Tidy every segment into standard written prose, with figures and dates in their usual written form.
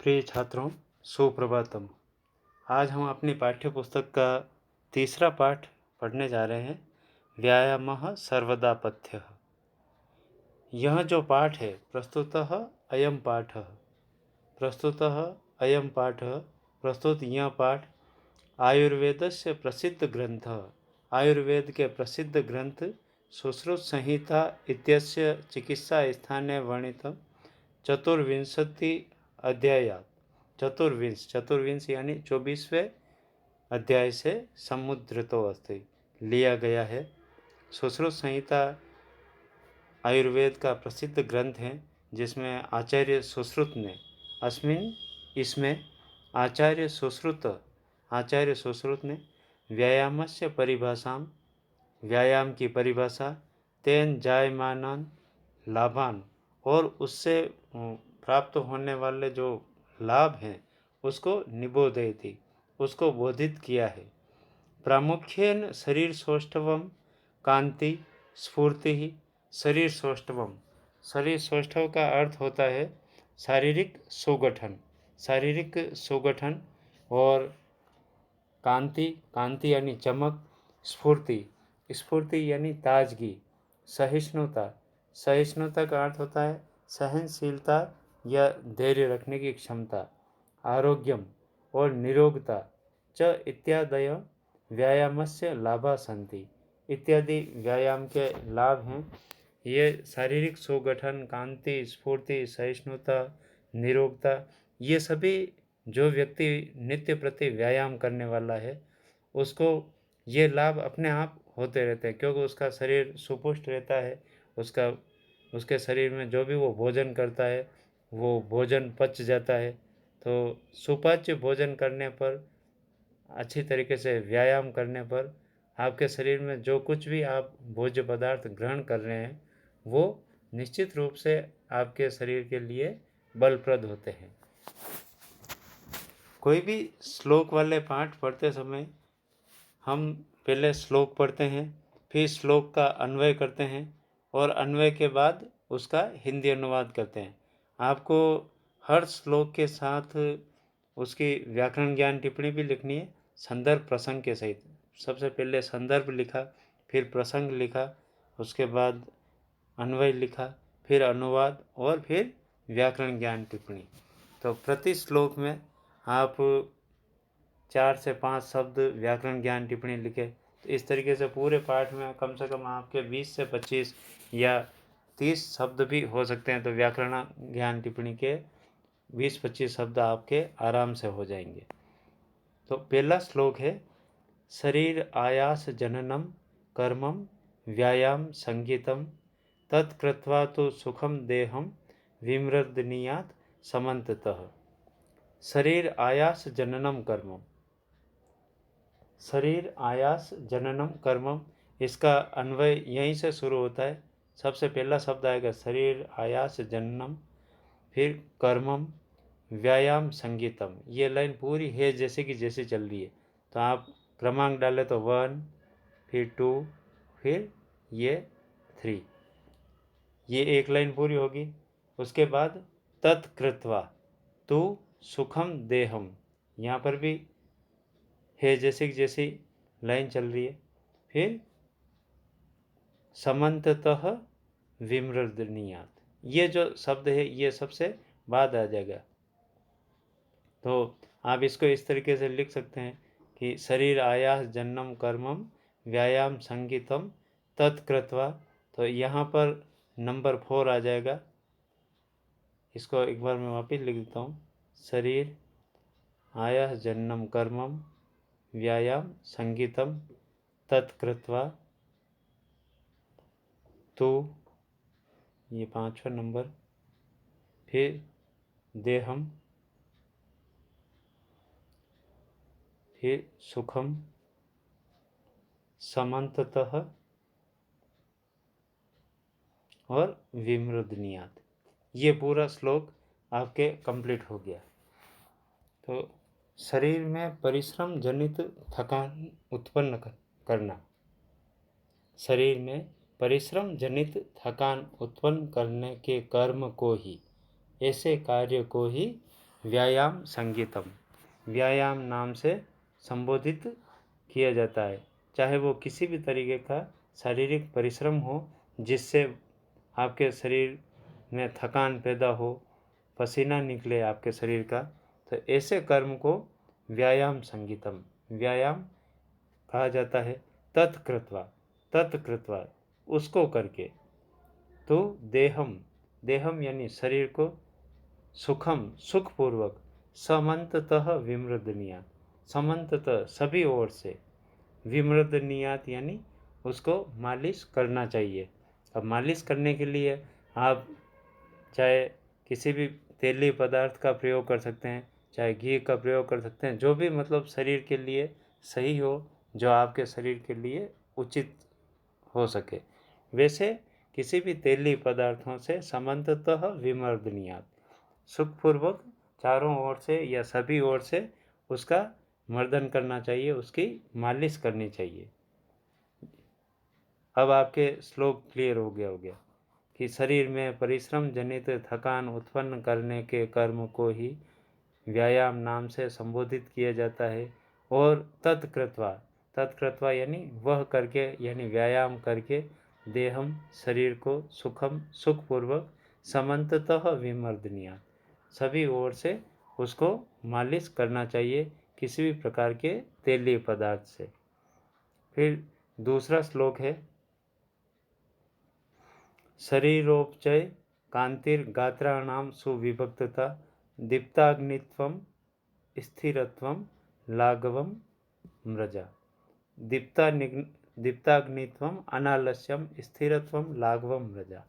प्रिय छात्रों, सुप्रभातम। आज हम अपनी पाठ्य पुस्तक का तीसरा पाठ पढ़ने जा रहे हैं, व्यायामः सर्वदा पथ्यः। यह जो पाठ है, प्रस्तुतः अयं पाठः प्रस्तुतः अयं पाठः प्रस्तुत यह पाठ आयुर्वेदस्य प्रसिद्ध ग्रंथः, आयुर्वेद के प्रसिद्ध ग्रंथ सुश्रुत संहिता इत्यस्य चिकित्सा स्थाने वर्णितं चतुर्विंशति अध्यायात् चतुर्विंश यानी 24वें अध्याय से समुद्रतो अस्ति लिया गया है। सुश्रुत संहिता आयुर्वेद का प्रसिद्ध ग्रंथ है, जिसमें आचार्य सुश्रुत ने इसमें आचार्य सुश्रुत ने व्यायामस्य परिभाषाम, व्यायाम की परिभाषा, तेन जायमानान लाभान और उससे प्राप्त होने वाले जो लाभ हैं उसको निबोधयति, उसको बोधित किया है। प्रामुख्येन शरीर सौष्ठवम कांति स्फूर्ति। शरीर सौष्ठवम, शरीर सौष्ठव का अर्थ होता है शारीरिक सुगठन और कांति यानी चमक, स्फूर्ति यानी ताजगी, सहिष्णुता का अर्थ होता है सहनशीलता या धैर्य रखने की क्षमता, आरोग्यम और निरोगता च इत्यादय व्यायामस्य लाभा सन्ति। इत्यादि व्यायाम के लाभ हैं। ये शारीरिक सुगठन, कांति, स्फूर्ति, सहिष्णुता, निरोगता, ये सभी जो व्यक्ति नित्य प्रति व्यायाम करने वाला है उसको ये लाभ अपने आप होते रहते हैं, क्योंकि उसका शरीर सुपुष्ट रहता है। उसके शरीर में जो भी वो भोजन करता है वो भोजन पच जाता है। तो सुपाच्य भोजन करने पर, अच्छी तरीके से व्यायाम करने पर आपके शरीर में जो कुछ भी आप भोज्य पदार्थ ग्रहण कर रहे हैं वो निश्चित रूप से आपके शरीर के लिए बलप्रद होते हैं। कोई भी श्लोक वाले पाठ पढ़ते समय हम पहले श्लोक पढ़ते हैं, फिर श्लोक का अन्वय करते हैं और अन्वय के बाद उसका हिंदी अनुवाद करते हैं। आपको हर श्लोक के साथ उसकी व्याकरण ज्ञान टिप्पणी भी लिखनी है, संदर्भ प्रसंग के सहित। सबसे पहले संदर्भ लिखा, फिर प्रसंग लिखा, उसके बाद अन्वय लिखा, फिर अनुवाद और फिर व्याकरण ज्ञान टिप्पणी। तो प्रति श्लोक में आप 4 से 5 शब्द व्याकरण ज्ञान टिप्पणी लिखे। तो इस तरीके से पूरे पाठ में कम से कम आपके 20 से 25 या 30 शब्द भी हो सकते हैं। तो व्याकरण ज्ञान टिप्पणी के 20-25 शब्द आपके आराम से हो जाएंगे। तो पहला श्लोक है, शरीर आयास जननम कर्मम व्यायाम संगीतम तत्कृत्वा तो सुखम देहम विमृदनीयात समन्ततः। शरीर आयास जननम कर्मम, शरीर आयास जननम कर्मम, इसका अन्वय यहीं से शुरू होता है। सबसे पहला शब्द आएगा शरीर आयास जननम, फिर कर्मम व्यायाम संगीतम। ये लाइन पूरी है जैसे कि जैसे चल रही है। तो आप क्रमांक डालें तो 1, फिर 2, फिर ये 3, ये एक लाइन पूरी होगी। उसके बाद तत्कृत्वा तो सुखम देहम, यहाँ पर भी है जैसे कि जैसी लाइन चल रही है। फिर समन्ततः विमृदनीयात, ये जो शब्द है ये सबसे बाद आ जाएगा। तो आप इसको इस तरीके से लिख सकते हैं कि शरीर आयास जन्नम कर्मम व्यायाम संगीतम तत्कृत्वा। तो यहाँ पर नंबर 4 आ जाएगा। इसको एक बार मैं वापस लिख देता हूँ, शरीर आयास जन्नम कर्मम व्यायाम संगीतम तत्कृत्वा तो, ये 5वां नंबर, फिर देहम, फिर सुखम समन्ततः और विमृदनीयात। ये पूरा श्लोक आपके कंप्लीट हो गया। तो शरीर में परिश्रम जनित थकान उत्पन्न करना, शरीर में परिश्रम जनित थकान उत्पन्न करने के कर्म को ही, ऐसे कार्य को ही व्यायाम संगीतम, व्यायाम नाम से संबोधित किया जाता है। चाहे वो किसी भी तरीके का शारीरिक परिश्रम हो जिससे आपके शरीर में थकान पैदा हो, पसीना निकले आपके शरीर का, तो ऐसे कर्म को व्यायाम संगीतम, व्यायाम कहा जाता है। तत्कृत्वा, तत्कृत्वा उसको करके, तो देहम, देहम यानी शरीर को, सुखम सुखपूर्वक, समन्ततः विमृदनीयात, समन्ततः सभी ओर से, विमृदनीयात यानी उसको मालिश करना चाहिए। अब मालिश करने के लिए आप चाहे किसी भी तेली पदार्थ का प्रयोग कर सकते हैं, चाहे घी का प्रयोग कर सकते हैं, जो भी मतलब शरीर के लिए सही हो, जो आपके शरीर के लिए उचित हो सके, वैसे किसी भी तेली पदार्थों से समन्ततः विमर्दनीयात, सुखपूर्वक चारों ओर से या सभी ओर से उसका मर्दन करना चाहिए, उसकी मालिश करनी चाहिए। अब आपके श्लोक क्लियर हो गया कि शरीर में परिश्रम जनित थकान उत्पन्न करने के कर्म को ही व्यायाम नाम से संबोधित किया जाता है। और तत्कृत्वा, तत्कृत्वा यानी वह करके, यानी व्यायाम करके, देहम शरीर को सुखम सुखपूर्वक, समन्ततः विमर्दनीयात सभी ओर से उसको मालिश करना चाहिए किसी भी प्रकार के तेलीय पदार्थ से। फिर दूसरा श्लोक है, शरीरोपचय कांतिर्गात्राणां सुविभक्तता दीप्ताग्नित्वं स्थिरत्वं लाघवं मृजा, दीप्ताग्नित्वम अनालस्यम स्थिरत्वम लाघवम मृजा।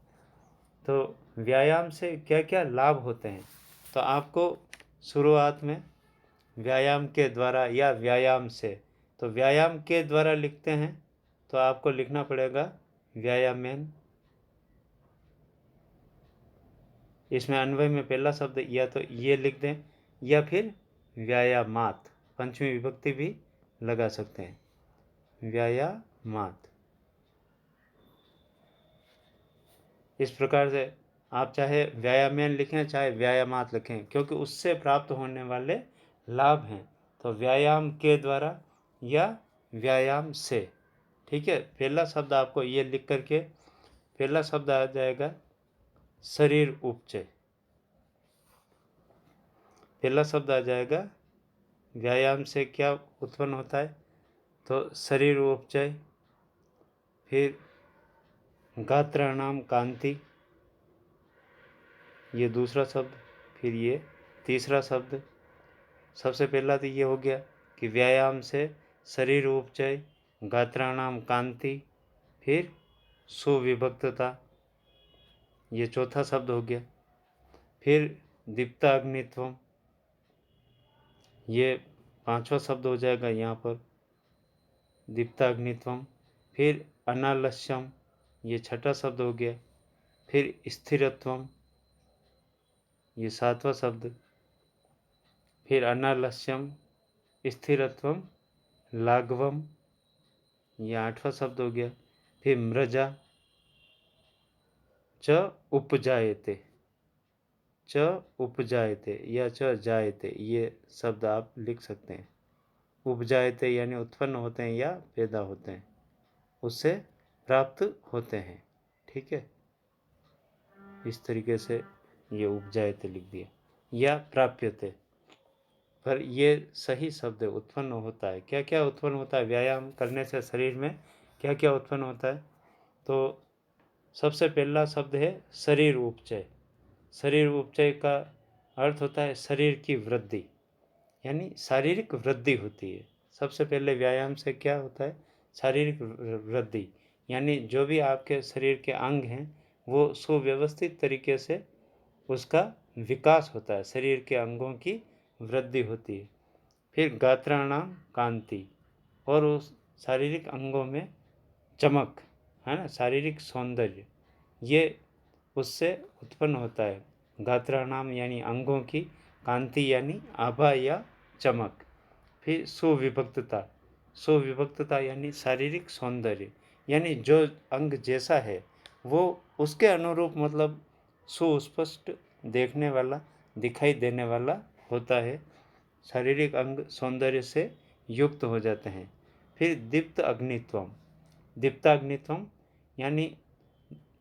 तो व्यायाम से क्या क्या लाभ होते हैं, तो आपको शुरुआत में व्यायाम के द्वारा या व्यायाम से, तो व्यायाम के द्वारा लिखते हैं तो आपको लिखना पड़ेगा व्यायामेन, इसमें अन्वय में पहला शब्द या तो ये लिख दें या फिर व्यायामात, पंचमी विभक्ति भी लगा सकते हैं, व्यायामात। इस प्रकार से आप चाहे व्यायामेन लिखें चाहे व्यायामात लिखें, क्योंकि उससे प्राप्त होने वाले लाभ हैं। तो व्यायाम के द्वारा या व्यायाम से, ठीक है। पहला शब्द आपको ये लिख करके, पहला शब्द आ जाएगा शरीर उपचय, पहला शब्द आ जाएगा व्यायाम से क्या उत्पन्न होता है, तो शरीर उपचय। फिर गात्राणाम कांति, ये दूसरा शब्द। फिर ये तीसरा शब्द। सबसे पहला तो ये हो गया कि व्यायाम से शरीर उपचय, गात्राणाम कांति, फिर सुविभक्तता, ये चौथा शब्द हो गया। फिर दीप्ताग्नित्वम, ये पांचवा शब्द हो जाएगा यहाँ पर, दीप्ताग्नित्वम। फिर अनालस्यम, ये छठा शब्द हो गया। फिर स्थिरत्वम, ये सातवां शब्द। फिर अनालस्यम स्थिरत्वम लाघवम, ये आठवां शब्द हो गया। फिर मृजा च उपजायते, च उपजायते या च जायते, ये शब्द आप लिख सकते हैं। उपजायते यानी उत्पन्न होते हैं या पैदा होते हैं, उससे प्राप्त होते हैं, ठीक है। इस तरीके से ये उपजायते लिख दिया या प्राप्यते, पर ये सही शब्द है। उत्पन्न होता है, क्या क्या उत्पन्न होता है व्यायाम करने से शरीर में, क्या क्या उत्पन्न होता है, तो सबसे पहला शब्द है शरीर उपचय। शरीर उपचय का अर्थ होता है शरीर की वृद्धि, यानी शारीरिक वृद्धि होती है। सबसे पहले व्यायाम से क्या होता है, शारीरिक वृद्धि, यानी जो भी आपके शरीर के अंग हैं वो सुव्यवस्थित तरीके से उसका विकास होता है, शरीर के अंगों की वृद्धि होती है। फिर गात्राणाम कांति, और उस शारीरिक अंगों में चमक, है ना, शारीरिक सौंदर्य, ये उससे उत्पन्न होता है। गात्राणाम यानी अंगों की, कांति यानी आभा या चमक। फिर सुविभक्तता, सुविभक्तता यानी शारीरिक सौंदर्य, यानी जो अंग जैसा है वो उसके अनुरूप, मतलब सुस्पष्ट देखने वाला, दिखाई देने वाला होता है, शारीरिक अंग सौंदर्य से युक्त हो जाते हैं। फिर दीप्ताग्नित्वम, दीप्ताग्नित्वम यानी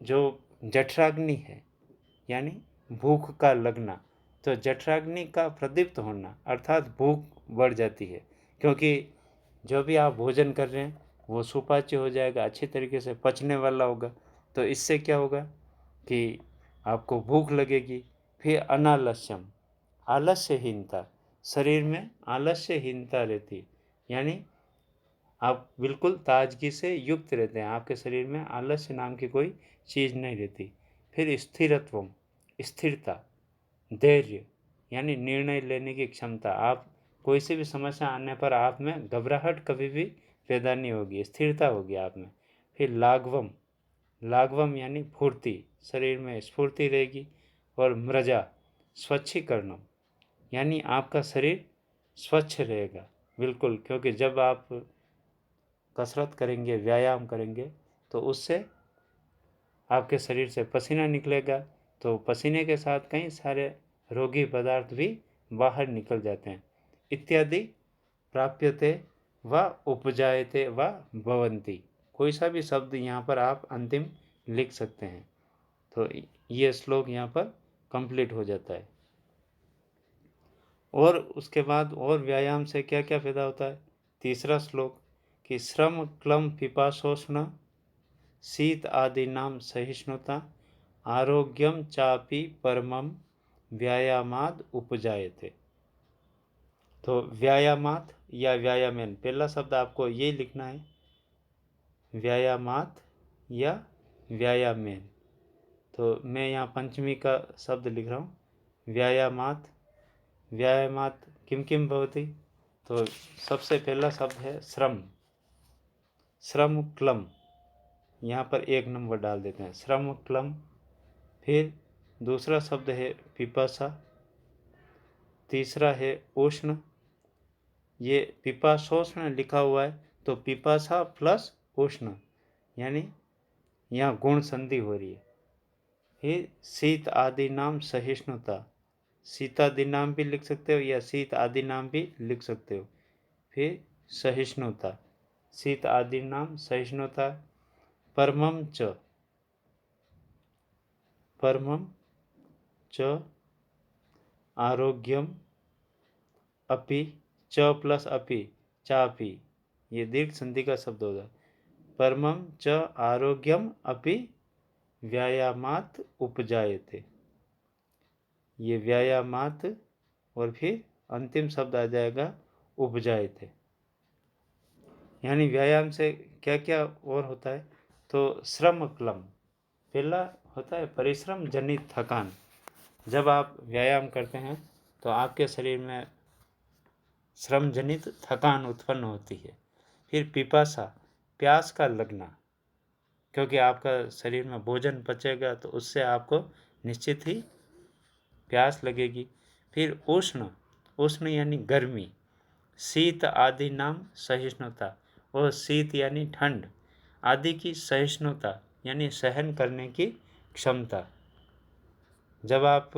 जो जठराग्नि है, यानी भूख का लगना। तो जठराग्नि का प्रदीप्त होना अर्थात भूख बढ़ जाती है, क्योंकि जो भी आप भोजन कर रहे हैं वो सुपाच्य हो जाएगा, अच्छी तरीके से पचने वाला होगा। तो इससे क्या होगा कि आपको भूख लगेगी। फिर अनालस्यम, आलस्यहीनता, शरीर में आलस्यहीनता रहती है, यानी आप बिल्कुल ताजगी से युक्त रहते हैं, आपके शरीर में आलस्य नाम की कोई चीज़ नहीं रहती। फिर स्थिरत्वम, स्थिरता, धैर्य यानी निर्णय लेने की क्षमता, आप कोई सी भी समस्या आने पर आप में घबराहट कभी भी पैदा नहीं होगी, स्थिरता होगी आप में। फिर लाघवम, लाघवम यानी फुर्ती, शरीर में स्फूर्ति रहेगी। और मृजा, स्वच्छीकरणम यानी आपका शरीर स्वच्छ रहेगा बिल्कुल, क्योंकि जब आप कसरत करेंगे, व्यायाम करेंगे, तो उससे आपके शरीर से पसीना निकलेगा, तो पसीने के साथ कई सारे रोगी पदार्थ भी बाहर निकल जाते हैं। इत्यादि प्राप्यते व उपजायते व भवन्ति, कोई सा भी शब्द यहाँ पर आप अंतिम लिख सकते हैं। तो ये श्लोक यहाँ पर कंप्लीट हो जाता है। और उसके बाद और व्यायाम से क्या क्या फायदा होता है। तीसरा श्लोक कि श्रम क्लम पिपाशोष्ण शीत आदि नाम सहिष्णुता आरोग्यम चापि परमम व्यायामाद उपजायते। तो व्यायामात या व्यायामेन, पहला शब्द आपको ये लिखना है, व्यायामात या व्यायामेन। तो मैं यहाँ पंचमी का शब्द लिख रहा हूँ, व्यायामात। व्यायामात किम किम भवति, तो सबसे पहला शब्द है श्रम, श्रम क्लम, यहाँ पर 1 नंबर डाल देते हैं, श्रम क्लम। फिर दूसरा शब्द है पिपासा, तीसरा है उष्ण। ये पिपाशोष्ण लिखा हुआ है, तो पिपासा प्लस उष्ण यानी यहाँ गुण संधि हो रही है। फिर शीत आदि नाम सहिष्णुता, शीतादि नाम भी लिख सकते हो या शीत आदि नाम भी लिख सकते हो। फिर सहिष्णुता, शीत आदि नाम सहिष्णुता। परमम च, परमम च आरोग्यम अपि, च प्लस अपि, चापि, ये दीर्घ संधि का शब्द होगा। परमम च आरोग्यम अपि व्यायामात उपजायते, ये व्यायामात। और फिर अंतिम शब्द आ जाएगा उपजायते, यानी व्यायाम से क्या क्या और होता है। तो श्रम क्लम, पहला होता है परिश्रम जनित थकान, जब आप व्यायाम करते हैं तो आपके शरीर में श्रम जनित थकान उत्पन्न होती है। फिर पिपासा, प्यास का लगना, क्योंकि आपका शरीर में भोजन पचेगा तो उससे आपको निश्चित ही प्यास लगेगी। फिर उष्ण, उष्ण यानी गर्मी। शीत आदि नाम सहिष्णुता, और शीत यानी ठंड, आदि की सहिष्णुता यानी सहन करने की क्षमता। जब आप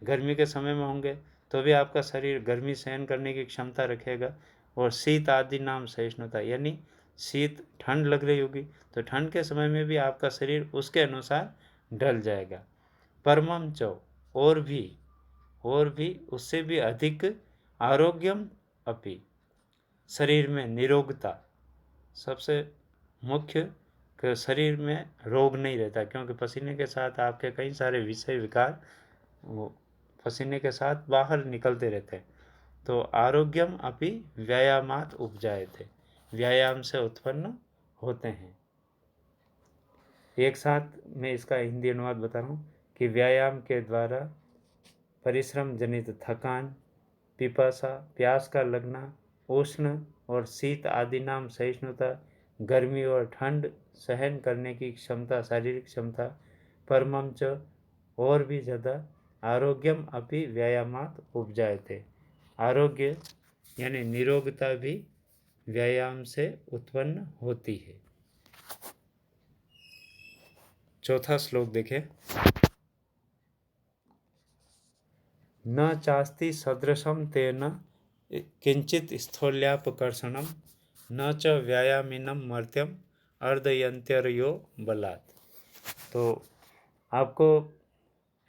गर्मी के समय में होंगे तो भी आपका शरीर गर्मी सहन करने की क्षमता रखेगा। और शीत आदि नाम सहिष्णुता यानी शीत ठंड लग रही होगी तो ठंड के समय में भी आपका शरीर उसके अनुसार ढल जाएगा। परमम चौ, और भी उससे भी अधिक। आरोग्यम अपि, शरीर में निरोगता, सबसे मुख्य कि शरीर में रोग नहीं रहता, क्योंकि पसीने के साथ आपके कई सारे विषय विकार वो पसीने के साथ बाहर निकलते रहते हैं। तो आरोग्यम अपि व्यायामात उपजायते, व्यायाम से उत्पन्न होते हैं। एक साथ मैं इसका हिंदी अनुवाद बता रहा हूँ कि व्यायाम के द्वारा परिश्रम जनित थकान, पिपासा प्यास का लगना, उष्ण और शीत आदि नाम सहिष्णुता, गर्मी और ठंड सहन करने की क्षमता, शारीरिक क्षमता। परमम च, और भी ज़्यादा। आरोग्यम अपि व्यायामात उपजायते, आरोग्य यानी निरोगता भी व्यायाम से उत्पन्न होती है। चौथा श्लोक देखें। न चास्ति सदृशं तेन किंचित स्थौल्यापकर्षणम न च व्यायामिनं मर्त्यम अर्धयंत्यर्यो बलात्। तो आपको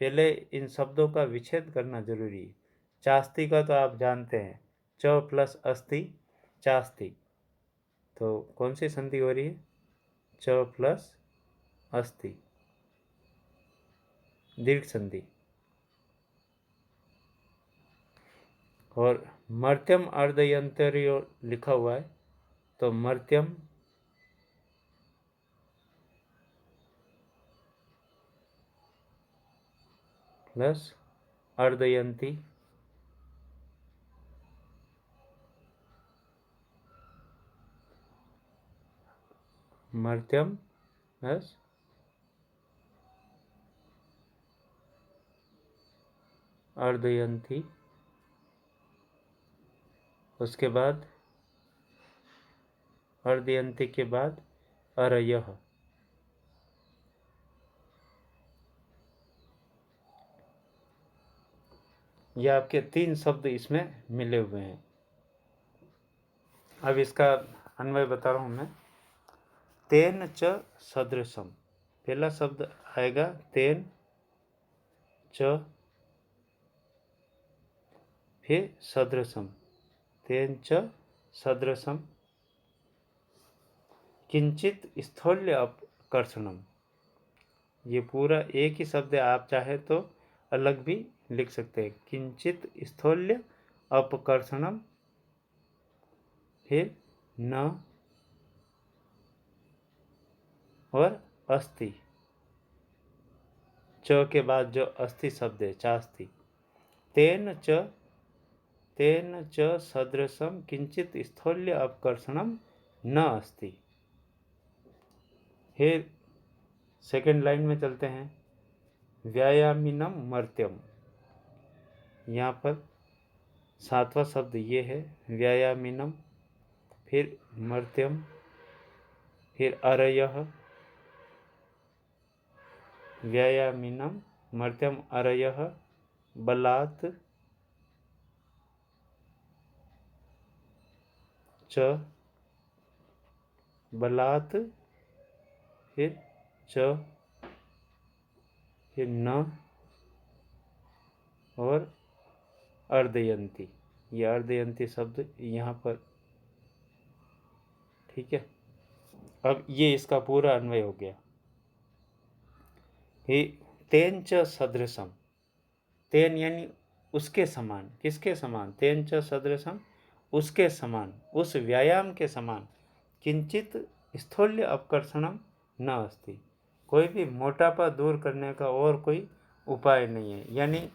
पहले इन शब्दों का विच्छेद करना जरूरी है। चास्ति का तो आप जानते हैं, च प्लस अस्ति चास्ति। तो कौन सी संधि हो रही है? च प्लस अस्ति, दीर्घ संधि। और मर्त्यम अर्धयंत्यो लिखा हुआ है, तो मर्त्यम प्लस अर्धयंती, मर्त्यम प्लस अर्धयंती, उसके बाद अर्धयंती के बाद अरयः। ये आपके 3 शब्द इसमें मिले हुए हैं। अब इसका अन्वय बता रहा हूं मैं। तेन च सदृशम, पहला शब्द आएगा तेन च, फिर सदृशम, तेन च सदृशम किंचित स्थौल्य अपकर्षणम। ये पूरा एक ही शब्द है, आप चाहे तो अलग भी लिख सकते हैं। किंचित स्थौल्य अपकर्षणम, फिर न और अस्ति, च के बाद जो अस्ति शब्द है चास्ति। तेन च सदृशम किंचित स्थौल्य अपकर्षणम न अस्ति। फिर सेकंड लाइन में चलते हैं। व्यायामिनम मर्त्यम, यहाँ पर 7वां शब्द ये है व्यायामिनम, फिर मर्त्यम, फिर अरयः, व्यायामिनम मर्त्यम अरयः बलात् च, बलात्, फिर च, फिर न और अर्धयंती। ये अर्धयंती शब्द यहाँ पर, ठीक है। अब ये इसका पूरा अन्वय हो गया। ही तेन च सदृशम, तेन यानी उसके समान। किसके समान? तेन च सदृशम, उसके समान, उस व्यायाम के समान। किंचित स्थौल्य अपकर्षणम न अस्ति, कोई भी मोटापा दूर करने का और कोई उपाय नहीं है। यानी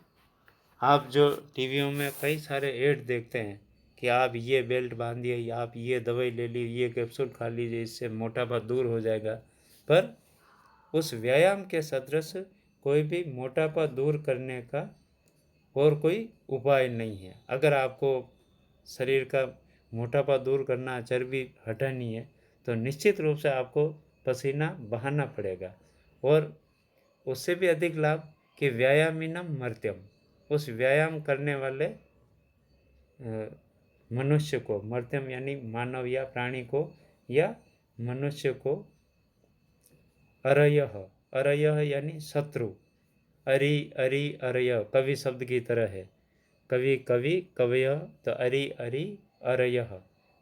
आप जो टीवियों में कई सारे ऐड देखते हैं कि आप ये बेल्ट बांधिए, आप ये दवाई ले लीजिए, ये कैप्सूल खा लीजिए, इससे मोटापा दूर हो जाएगा, पर उस व्यायाम के सदृश कोई भी मोटापा दूर करने का और कोई उपाय नहीं है। अगर आपको शरीर का मोटापा दूर करना, चर्बी हटानी है, तो निश्चित रूप से आपको पसीना बहाना पड़ेगा। और उससे भी अधिक लाभ कि व्यायामिनम मर्त्यम, उस व्यायाम करने वाले मनुष्य को, मर्त्यम यानी मानव या प्राणी को या मनुष्य को, अरयः, अरयः यानी शत्रु, अरि अरि अरय कवि शब्द की तरह है। कवि कवि कवय, तो अरि अरि अरयः,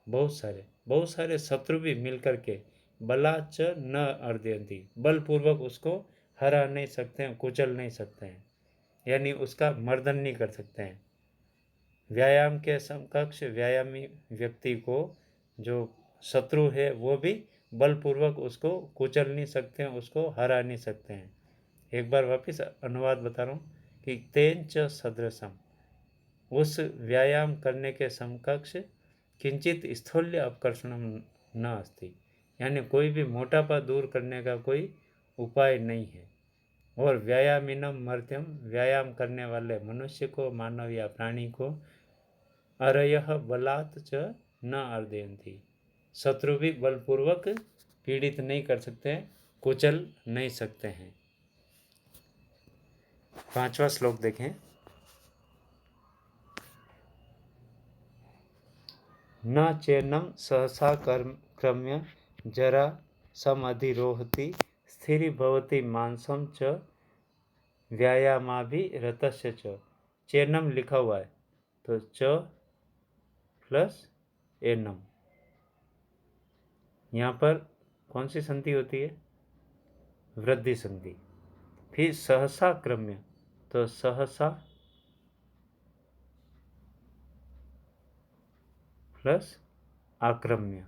बहुत सारे शत्रु भी मिलकर के बलाच न अर्दयन्ति, बलपूर्वक उसको हरा नहीं सकते हैं, कुचल नहीं सकते हैं, यानी उसका मर्दन नहीं कर सकते हैं। व्यायाम के समकक्ष व्यायामी व्यक्ति को जो शत्रु है वो भी बलपूर्वक उसको कुचल नहीं सकते हैं, उसको हरा नहीं सकते हैं। एक बार वापस अनुवाद बता रहा हूँ कि तेन च सदृशम, उस व्यायाम करने के समकक्ष किंचित स्थौल्य अपकर्षणम न अस्ति, यानी कोई भी मोटापा दूर करने का कोई उपाय नहीं है। और व्यायामिनम मर्त्यम, व्यायाम करने वाले मनुष्य को, मानव या प्राणी को, अरयः बलात् च न अर्दयन्ति, शत्रु भी बलपूर्वक पीड़ित नहीं कर सकते हैं, कुचल नहीं सकते हैं। 5वां श्लोक देखें। न चैनम सहसा क्रम्य जरा समधिरोहति स्थिरी भवति मांसम च व्यायामाभिरतस्य च। चैनम लिखा हुआ है तो च प्लस एनम, यहाँ पर कौन सी संधि होती है? वृद्धि संधि। फिर सहसा क्रम्य तो सहसा प्लस आक्रम्य,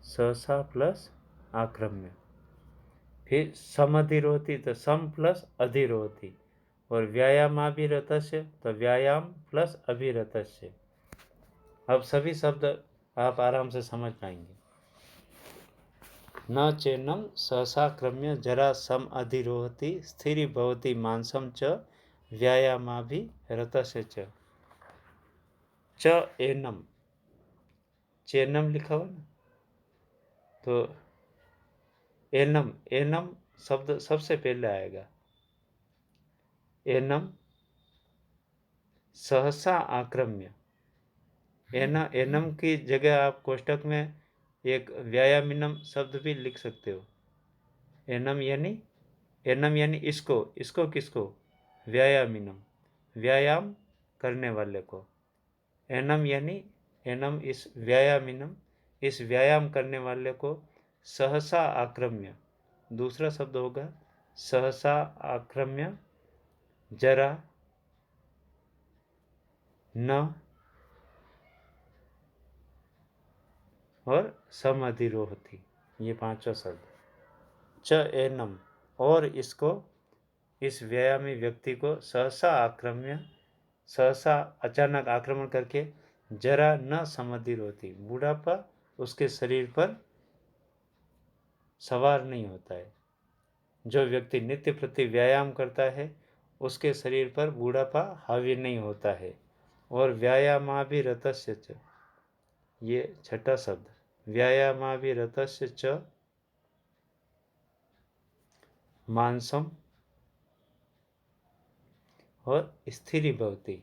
सहसा प्लस आक्रम्य। फिर समधिरोहति तो सम प्लस अधिरोहति, और व्यायामाभिरतस्य तो व्यायाम प्लस अभिरतस्य। अब सभी शब्द आप आराम से समझ पाएंगे। न चैनम सहसा क्रम्य जरा सम अधिरोहति स्थिरी भवति मांसम च व्यायामाभिरतस्य च एनम, चैनम लिखा हुआ ना, तो एनम, एनम शब्द सबसे पहले आएगा। एनम सहसा आक्रम्य, एनम की जगह आप कोष्टक में एक व्यायामिनम शब्द भी लिख सकते हो। एनम यानी इसको किसको? व्यायामिनम, व्यायाम करने वाले को। एनम इस व्यायामिनम, इस व्यायाम करने वाले को सहसा आक्रम्य, दूसरा शब्द होगा सहसा आक्रम्य जरा न और समधिरोहति, ये पांचों शब्द। च एनम, और इसको, इस व्यायामी व्यक्ति को सहसा आक्रम्य, सहसा अचानक आक्रमण करके, जरा न समधिरोहति, बुढ़ापा उसके शरीर पर सवार नहीं होता है। जो व्यक्ति नित्य प्रति व्यायाम करता है उसके शरीर पर बुढ़ापा हावी नहीं होता है। और व्यायामाभिरतस्य च, ये छठा शब्द, व्यायामाभिरतस्य च मांसम और स्थिरी भवति।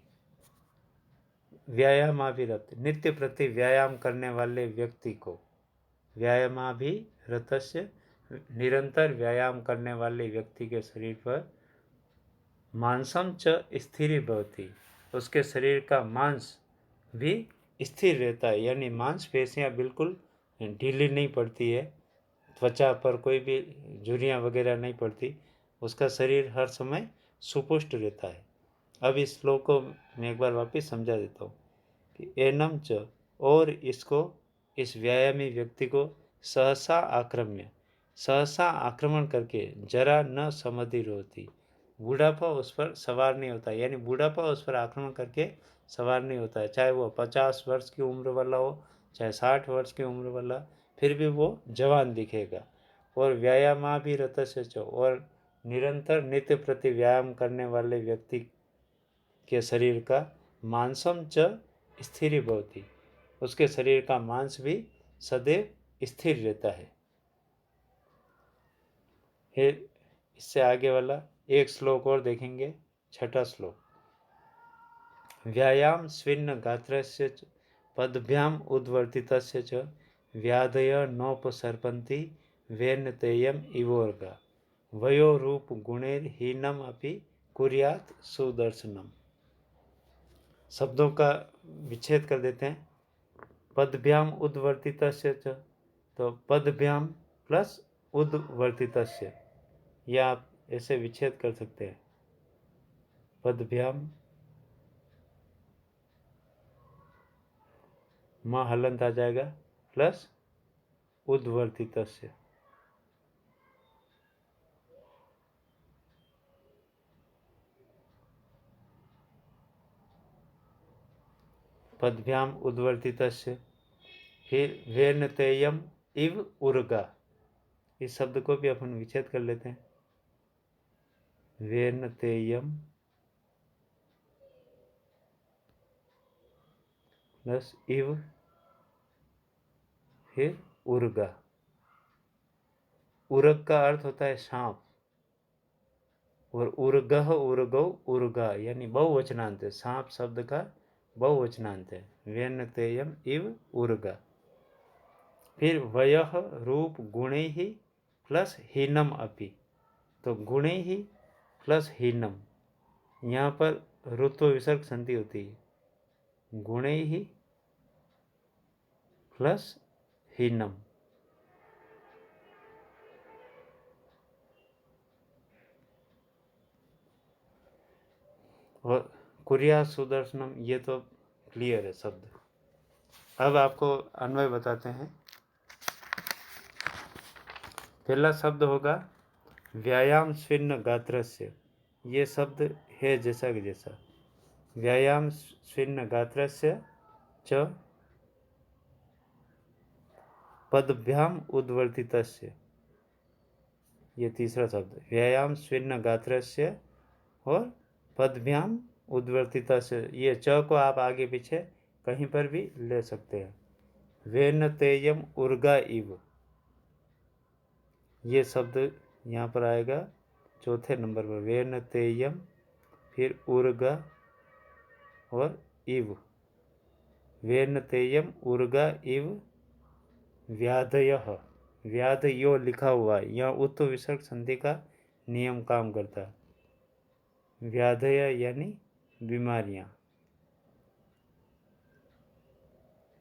व्यायामाभिरत, नित्य प्रति व्यायाम करने वाले व्यक्ति को, व्यायामाभिरतस्य, निरंतर व्यायाम करने वाले व्यक्ति के शरीर पर मांसम च स्थिरी भवति, उसके शरीर का मांस भी स्थिर रहता है, यानी मांसपेशियां बिल्कुल ढीली नहीं पड़ती है, त्वचा पर कोई भी झुर्रियाँ वगैरह नहीं पड़ती, उसका शरीर हर समय सुपुष्ट रहता है। अब इस श्लोक को मैं एक बार वापस समझा देता हूँ कि एनम च, और इसको, इस व्यायामी व्यक्ति को सहसा आक्रम्य, सहसा आक्रमण करके जरा न समधिरोहति, बुढ़ापा उस पर सवार नहीं होता, यानी बुढ़ापा उस पर आक्रमण करके सवार नहीं होता है। चाहे वो 50 वर्ष की उम्र वाला हो, चाहे 60 वर्ष की उम्र वाला, फिर भी वो जवान दिखेगा। और व्यायामाभिरतस्य च, और निरंतर नित्य प्रति व्यायाम करने वाले व्यक्ति के शरीर का मांसम च स्थिरी भवति, उसके शरीर का मांस भी सदैव स्थिर रहता है। फिर इससे आगे वाला एक श्लोक और देखेंगे, छठा श्लोक। व्यायाम स्विन्न गात्रस्य च पदभ्याम उद्वर्तितस्य च व्याधय नोपसर्पन्ति वेन्नतेयम इवोर्गा वयो रूप गुणेर हीनम अपि कुर्यात सुदर्शनम। शब्दों का विच्छेद कर देते हैं। पदभ्याम उद्वर्तितस्य च, तो पदभ्याम प्लस उद्वर्तितस्य, या आप ऐसे विच्छेद कर सकते हैं। पदभ्याम माँ हलंत आ जाएगा प्लस उद्वर्तितस्य, पदभ्याम उद्वर्तितस्य। फिर वेनतेयम इव उर्गा, इस शब्द को भी अपन विच्छेद कर लेते हैं। वेनतेयम प्लस इव, फिर उर्गा। उर्ग का अर्थ होता है सांप, और उर्गह उर्गौ उर्गा, यानी बहुवचनांत है। सांप शब्द का बहुवचनांत है, व्यनतेयम इव उर्गा। फिर वयः रूप गुणे ही प्लस हीनम अपि, तो गुणे ही प्लस हीनम, यहाँ पर ऋत्व विसर्ग संधि होती है, गुणे ही प्लस हीनम। और कुरिया सुदर्शनम, ये तो क्लियर है शब्द। अब आपको अन्वय बताते हैं। पहला शब्द होगा व्यायाम स्विन्न गात्रस्य, ये शब्द है जैसा कि जैसा। व्यायाम स्विन्न गात्रस्य च पदभ्याम उद्वर्तितस्य, ये तीसरा शब्द। व्यायाम स्विन्न गात्रस्य और पदभ्याम उद्वर्तितस्य, ये च को आप आगे पीछे कहीं पर भी ले सकते हैं। वेनतेयम उर्गा इव, ये शब्द यहाँ पर आएगा चौथे नंबर पर। वेनतेयम, फिर उर्गा और इव। वेनतेयम उर्गा इव व्याधयः, व्याधयो लिखा हुआ है, यहाँ उत्त विसर्ग संधि का नियम काम करता है। व्याधय यानी बीमारियाँ।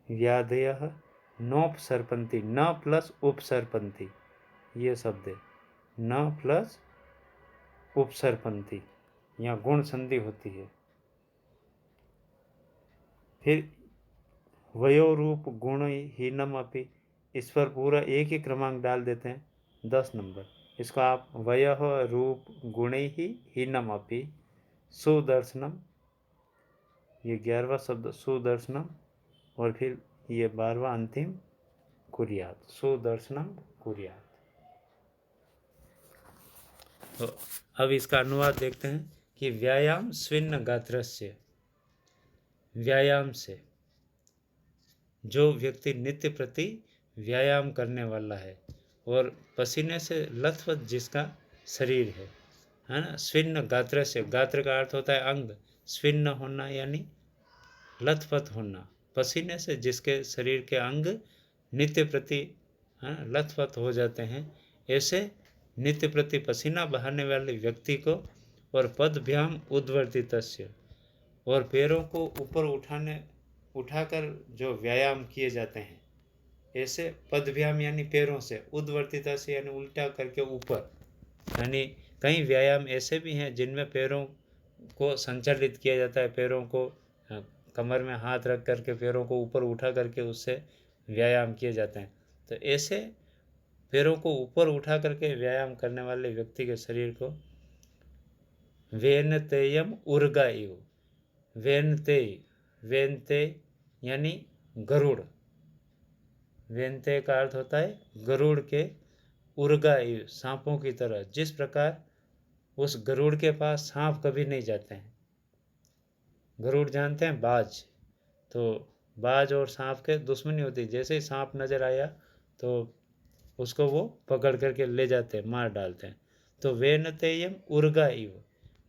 व्याधयः नोपसर्पन्ति, न प्लस उपसर्पन्ति, ये शब्द है। न प्लस उपसर्पन्ति, यहाँ गुण संधि होती है। फिर वयोरूप गुण हीनम अपि, इस पर पूरा एक ही क्रमांक डाल देते हैं, 10 नंबर। इसको आप वयः रूप गुणे ही हीनम अपि सुदर्शनम, ये 11वां शब्द सुदर्शनम, और फिर ये 12वां अंतिम कुर्यात, सुदर्शनम कुर्यात। तो अब इसका अनुवाद देखते हैं कि व्यायाम स्विन्न गात्रस्य, व्यायाम से, जो व्यक्ति नित्य प्रति व्यायाम करने वाला है और पसीने से लथपथ जिसका शरीर है ना। स्विन्न गात्र से, गात्र का अर्थ होता है अंग, स्विन्न होना यानी लथपथ होना। पसीने से जिसके शरीर के अंग नित्य प्रति लथपथ हो जाते हैं, ऐसे नित्य प्रति पसीना बहाने वाले व्यक्ति को, और पदभ्याम उद्वर्तितस्य, और पैरों को ऊपर उठाकर जो व्यायाम किए जाते हैं, ऐसे पदभ्याम यानी पैरों से, उद्वर्तिता से यानी उल्टा करके ऊपर, यानी कई व्यायाम ऐसे भी हैं जिनमें पैरों को संचालित किया जाता है, पैरों को कमर में हाथ रख करके पैरों को ऊपर उठा करके उससे व्यायाम किए जाते हैं। तो ऐसे पैरों को ऊपर उठा करके व्यायाम करने वाले व्यक्ति के शरीर को वेनतेयम उर्गा इव, वेनते, वेनते यानी गरुड़, वेनते का अर्थ होता है गरुड़ के, उर्गा इव सांपों की तरह, जिस प्रकार उस गरुड़ के पास सांप कभी नहीं जाते हैं। गरुड़ जानते हैं बाज, तो बाज और सांप के दुश्मनी होती है, जैसे ही सांप नजर आया तो उसको वो पकड़ करके ले जाते हैं, मार डालते हैं। तो वेनतेयम उर्गा इव,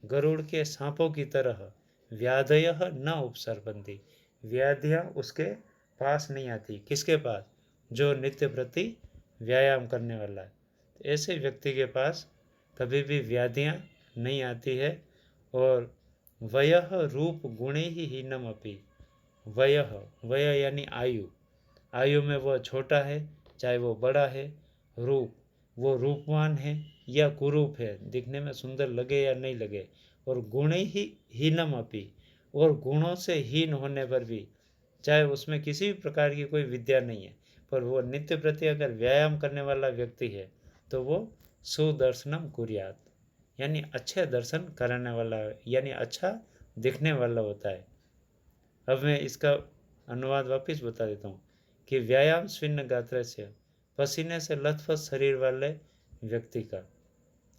गरुड़ के सांपों की तरह, व्याधयः न उपसर्पन्ति, व्याधियाँ उसके पास नहीं आती। किसके पास? जो नित्य प्रति व्यायाम करने वाला है, ऐसे व्यक्ति के पास कभी भी व्याधियाँ नहीं आती है। और वयः रूप गुणे ही हीनम अपि, वयः, वय यानी आयु, आयु में वह छोटा है चाहे वो बड़ा है, रूप, वो रूपवान है या कुरूप है, दिखने में सुंदर लगे या नहीं लगे, और गुणे ही हीनम अपि, और गुणों से हीन होने पर भी, चाहे उसमें किसी भी प्रकार की कोई विद्या नहीं है, पर वो नित्य प्रति अगर व्यायाम करने वाला व्यक्ति है तो वो सुदर्शनम कुर्यात, यानी अच्छे दर्शन कराने वाला, यानी अच्छा दिखने वाला होता है। अब मैं इसका अनुवाद वापस बता देता हूँ कि व्यायाम स्विन्न गात्र से, पसीने से लथपथ शरीर वाले व्यक्ति का,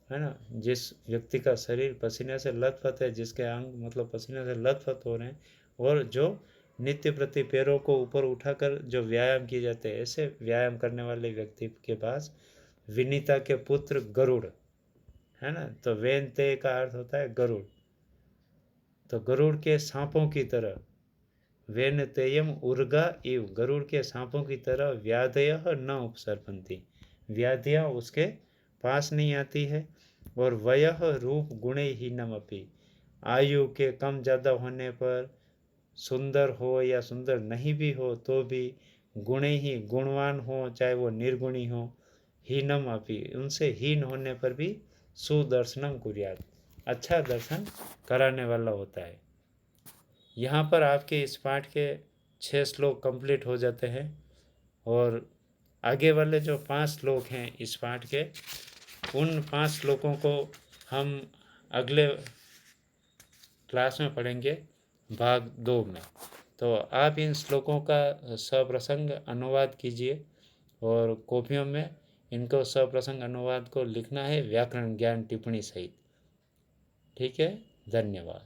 है ना, जिस व्यक्ति का शरीर पसीने से लथपथ है, जिसके अंग मतलब पसीने से लथपथ हो रहे हैं, और जो नित्य प्रति पैरों को ऊपर उठाकर जो व्यायाम किए जाते हैं, ऐसे व्यायाम करने वाले व्यक्ति के पास विनीता के पुत्र गरुड़, है ना, तो वेनते का अर्थ होता है गरुड़, तो गरुड़ के सांपों की तरह वेन तेयम उर्गा इव, गरुड़ के सांपों की तरह व्याधयः न उपसर्पन्ति, व्याधियाँ उसके पास नहीं आती है। और वयः रूप गुणहीनम अपि, आयु के कम ज़्यादा होने पर, सुंदर हो या सुंदर नहीं भी हो तो भी, गुण ही गुणवान हो चाहे वो निर्गुणी हो, हीनम अपि, उनसे हीन होने पर भी सुदर्शनम कुर्यात, अच्छा दर्शन कराने वाला होता है। यहाँ पर आपके इस पाठ के 6 श्लोक कंप्लीट हो जाते हैं। और आगे वाले जो 5 श्लोक हैं इस पाठ के, उन 5 श्लोकों को हम अगले क्लास में पढ़ेंगे, भाग 2 में। तो आप इन श्लोकों का सप्रसंग अनुवाद कीजिए और कॉपियों में इनको सप्रसंग अनुवाद को लिखना है व्याकरण ज्ञान टिप्पणी सहित। ठीक है, धन्यवाद।